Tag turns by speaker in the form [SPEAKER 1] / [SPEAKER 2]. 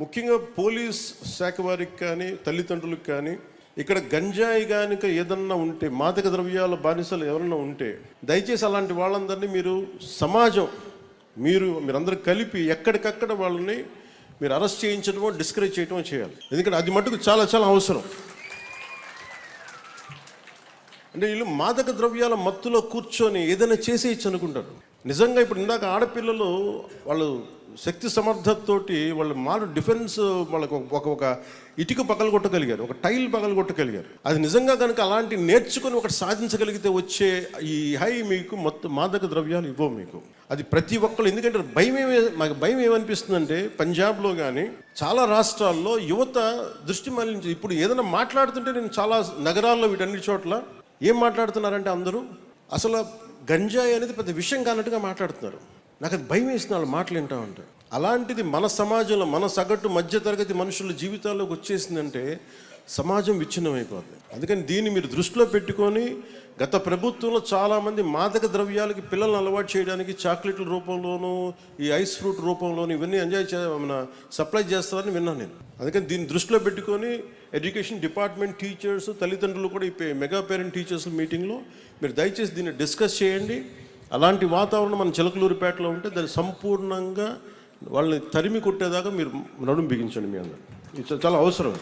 [SPEAKER 1] ముఖ్యంగా పోలీస్ శాఖ వారికి కానీ తల్లిదండ్రులకు కానీ ఇక్కడ గంజాయి కనుక ఏదన్నా ఉంటే, మాదక ద్రవ్యాల బానిసలు ఎవరన్నా ఉంటే, దయచేసి అలాంటి వాళ్ళందరినీ మీరు సమాజం మీరందరూ కలిపి ఎక్కడికక్కడ వాళ్ళని మీరు అరెస్ట్ చేయించడమో డిస్కరేజ్ చేయడమో చేయాలి. ఎందుకంటే అది మటుకు చాలా చాలా అవసరం. అంటే వీళ్ళు మాదక ద్రవ్యాల మత్తులో కూర్చొని ఏదైనా చేసేయచ్చు అనుకుంటారు. నిజంగా ఇప్పుడు ఇందాక ఆడపిల్లలు వాళ్ళు శక్తి సమర్థతతోటి వాళ్ళ డిఫెన్స్ వాళ్ళకు ఒక ఇటుక పగలగొట్టగలిగారు, ఒక టైల్ పగలగొట్టగలిగారు. అది నిజంగా కనుక అలాంటి నేర్చుకుని ఒకటి సాధించగలిగితే వచ్చే ఈ హై మీకు మొత్తం మాదక ద్రవ్యాలు ఇవ్వవు మీకు. అది ప్రతి ఒక్కరు, ఎందుకంటే మాకు భయం ఏమనిపిస్తుందంటే పంజాబ్లో కానీ చాలా రాష్ట్రాల్లో యువత దృష్టి మళ్ళించి ఇప్పుడు ఏదైనా మాట్లాడుతుంటే, నేను చాలా నగరాల్లో వీటన్ని చోట్ల ఏం మాట్లాడుతున్నారంటే అందరూ అసలు గంజాయి అనేది పెద్ద విషయం కానట్టుగా మాట్లాడుతున్నారు. నాకు అది భయం వేసిన వాళ్ళు మాటలు వింటా ఉంటారు. అలాంటిది మన సమాజంలో మన సగటు మధ్యతరగతి మనుషుల జీవితాల్లోకి వచ్చేసిందంటే సమాజం విచ్ఛిన్నమైపోతుంది. అందుకని దీన్ని మీరు దృష్టిలో పెట్టుకొని, గత ప్రభుత్వంలో చాలామంది మాదక ద్రవ్యాలకి పిల్లల్ని అలవాటు చేయడానికి చాక్లెట్ల రూపంలోనూ ఈ ఐస్ ఫ్రూట్ రూపంలోనూ ఇవన్నీ సప్లై చేస్తారని విన్నాను నేను. అందుకని దీన్ని దృష్టిలో పెట్టుకొని ఎడ్యుకేషన్ డిపార్ట్మెంట్, టీచర్స్, తల్లిదండ్రులు కూడా ఈ మెగా పేరెంట్ టీచర్స్ మీటింగ్లో మీరు దయచేసి దీన్ని డిస్కస్ చేయండి. అలాంటి వాతావరణం మన చిలకలూరిపేటలో ఉంటే దాన్ని సంపూర్ణంగా వాళ్ళని తరిమి కొట్టేదాకా మీరు నడుము బిగించండి. మీ అందరూ ఇది చాలా అవసరం.